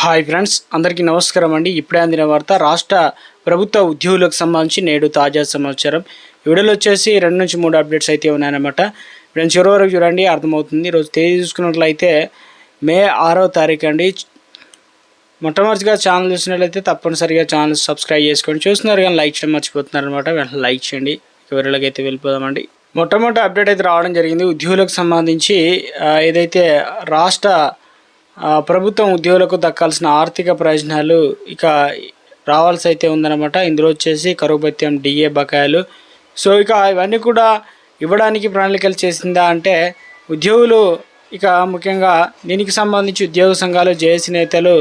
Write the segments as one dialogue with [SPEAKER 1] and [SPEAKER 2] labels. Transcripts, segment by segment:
[SPEAKER 1] Hi friends, అందరికీ నమస్కారం అండి. ఇప్పుడే అందిన వార్త రాష్ట్ర ప్రభుత్వ ఉద్యోగులకు సంబంధించి నేడు తాజా సమాచారం. ఈ వీడియోలో వచ్చేసి 2 నుంచి 3 అప్డేట్స్ అయితే ఉన్నాయన్నమాట. ఫ్రెండ్స్ చివరి వరకు చూడండి, అర్థమవుతుంది. ఈరోజు తేదీ చూసుకున్నట్లయితే మే 6వ తారీఖు అండి. మొట్టమొదటిగా ఛానల్ చూసినట్లయితే తప్పనిసరిగా ఛానల్ సబ్స్క్రైబ్ చేసుకోండి. చూస్తున్నారు కానీ లైక్ చేయడం మర్చిపోతున్నారు అనమాట. వెంటనే లైక్ చేయండి. వివరాలకు అయితే వెళ్ళిపోదామండి. మొట్టమొదటి అప్డేట్ అయితే రావడం జరిగింది. ఉద్యోగులకు సంబంధించి ఏదైతే రాష్ట్ర ప్రభుత్వం ఉద్యోగులకు దక్కాల్సిన ఆర్థిక ప్రయోజనాలు ఇక రావాల్సి అయితే ఉందన్నమాట. ఇందులో వచ్చేసి కరువు భత్యం, డిఏ బకాయిలు, సో ఇక ఇవన్నీ కూడా ఇవ్వడానికి ప్రణాళికలు చేసిందా అంటే ఉద్యోగులు ఇక ముఖ్యంగా దీనికి సంబంధించి ఉద్యోగ సంఘాలు, జేఏసీ నేతలు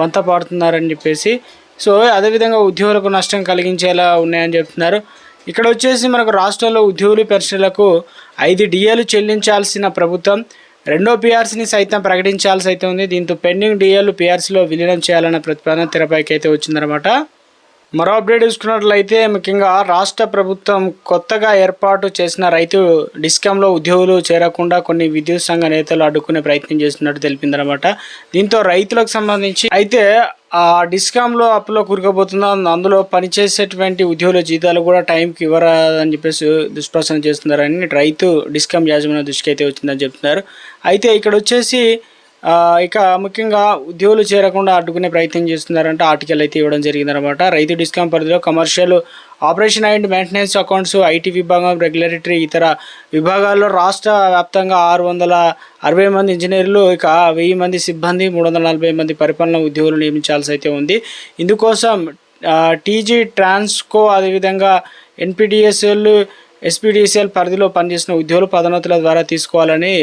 [SPEAKER 1] వంత పాడుతున్నారని చెప్పేసి, సో అదేవిధంగా ఉద్యోగులకు నష్టం కలిగించేలా ఉన్నాయని చెప్తున్నారు. ఇక్కడ వచ్చేసి మనకు రాష్ట్రంలో ఉద్యోగులు పెన్షన్లకు 5 డిఏలు చెల్లించాల్సిన ప్రభుత్వం 2వ పిఆర్సీని సైతం ప్రకటించాల్సి అయితే ఉంది. దీంతో పెండింగ్ డిఏలు పిఆర్సీలో విలీనం చేయాలన్న ప్రతిపాదన తెరపైకి అయితే వచ్చిందనమాట. మరో అప్డేట్ చూసుకున్నట్లయితే ముఖ్యంగా రాష్ట్ర ప్రభుత్వం కొత్తగా ఏర్పాటు చేసిన రైతు డిస్కాంలో ఉద్యోగులు చేరకుండా కొన్ని విద్యుత్ సంఘ నేతలు అడ్డుకునే ప్రయత్నం చేస్తున్నట్టు తెలిపిందనమాట. దీంతో రైతులకు సంబంధించి అయితే ఆ డిస్కాంలో అప్పులో కూరుకుపోతుందో అందులో పనిచేసేటువంటి ఉద్యోగుల జీతాలు కూడా టైంకి ఇవ్వరాదని చెప్పేసి దుష్ప్రచారం చేస్తున్నారని రైతు డిస్కాం యాజమాన్య దృష్టికి అయితే వచ్చిందని చెప్తున్నారు. అయితే ఇక్కడ వచ్చేసి ఇక ముఖ్యంగా ఉద్యోగులు చేరకుండా అడ్డుకునే ప్రయత్నం చేస్తున్నారంటే ఆర్టికల్ అయితే ఇవ్వడం జరిగిందనమాట. రైతు డిస్కాం పరిధిలో commercial, operation and maintenance, accounts, IT విభాగం, రెగ్యులేటరీ ఇతర విభాగాల్లో రాష్ట్ర వ్యాప్తంగా 660 మంది ఇంజనీర్లు, ఇక 1000 మంది సిబ్బంది, 340 మంది పరిపాలన ఉద్యోగులు నియమించాల్సి అయితే ఉంది. ఇందుకోసం టీజీ, ట్రాన్స్కో, అదేవిధంగా ఎన్పిడిఎస్ఎల్, ఎస్పీడీసీఎల్ పరిధిలో పనిచేసిన ఉద్యోగులు పదోన్నతుల ద్వారా తీసుకోవాలని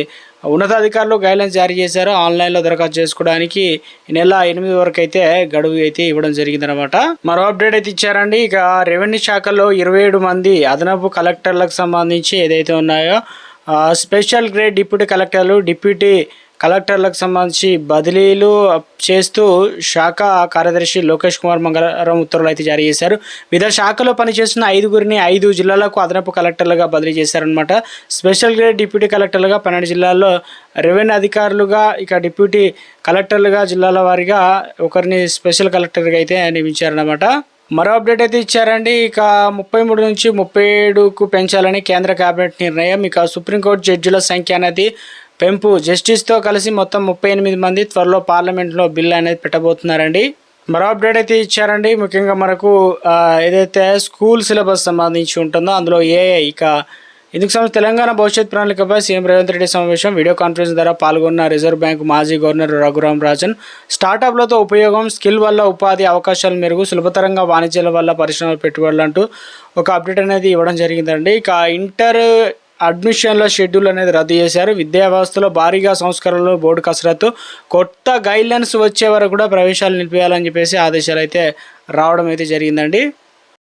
[SPEAKER 1] ఉన్నతాధికారులు గైడ్లైన్స్ జారీ చేశారు. ఆన్లైన్లో దరఖాస్తు చేసుకోవడానికి ఈ నెల 8 వరకు అయితే గడువు అయితే ఇవ్వడం జరిగిందనమాట. మరో అప్డేట్ అయితే ఇచ్చారండి. ఇక రెవెన్యూ శాఖలో 27 మంది అదనపు కలెక్టర్లకు సంబంధించి ఏదైతే ఉన్నాయో స్పెషల్ గ్రేడ్ డిప్యూటీ కలెక్టర్లు, డిప్యూటీ కలెక్టర్లకు సంబంధించి బదిలీలు చేస్తూ శాఖ కార్యదర్శి లోకేష్ కుమార్ మంగళవారం ఉత్తర్వులు అయితే జారీ చేశారు. వివిధ శాఖలో పనిచేస్తున్న 5గురిని 5 జిల్లాలకు అదనపు కలెక్టర్లుగా బదిలీ చేశారనమాట. స్పెషల్ గ్రేడ్ డిప్యూటీ కలెక్టర్లుగా 12 జిల్లాల్లో, రెవెన్యూ అధికారులుగా ఇక డిప్యూటీ కలెక్టర్లుగా జిల్లాల వారీగా ఒకరిని స్పెషల్ కలెక్టర్గా అయితే నియమించారనమాట. మరో అప్డేట్ అయితే ఇచ్చారండి. ఇక 33 నుంచి 37కు పెంచాలని కేంద్ర కేబినెట్ నిర్ణయం. ఇక సుప్రీంకోర్టు జడ్జిల సంఖ్య అనేది పెంపు, జస్టిస్తో కలిసి మొత్తం 38 మంది త్వరలో పార్లమెంట్లో బిల్ అనేది పెట్టబోతున్నారండి. మరో అప్డేట్ అయితే ఇచ్చారండి. ముఖ్యంగా మనకు ఏదైతే స్కూల్ సిలబస్ సంబంధించి ఉంటుందో అందులో ఇక ఇందుకు సంబంధించి తెలంగాణ భవిష్యత్ ప్రణాళికపై సీఎం రేవంత్ రెడ్డి సమావేశం. వీడియో కాన్ఫరెన్స్ ద్వారా పాల్గొన్న రిజర్వ్ బ్యాంకు మాజీ గవర్నర్ రఘురామ్ రాజన్. స్టార్టప్లతో ఉపయోగం, స్కిల్ వల్ల ఉపాధి అవకాశాలు మెరుగు, సులభతరంగా వాణిజ్యాల వల్ల పరిశ్రమల పెట్టుబడులు అంటూ ఒక అప్డేట్ అనేది ఇవ్వడం జరిగిందండి. ఇక ఇంటర్ అడ్మిషన్ల షెడ్యూల్ అనేది రద్దు చేశారు. విద్యా వ్యవస్థలో భారీగా సంస్కరణలు, బోర్డు కసరత్తు, కొత్త గైడ్లైన్స్ వచ్చే వరకు కూడా ప్రవేశాలు నిలిపేయాలని చెప్పేసి ఆదేశాలు అయితే రావడం అయితే జరిగిందండి.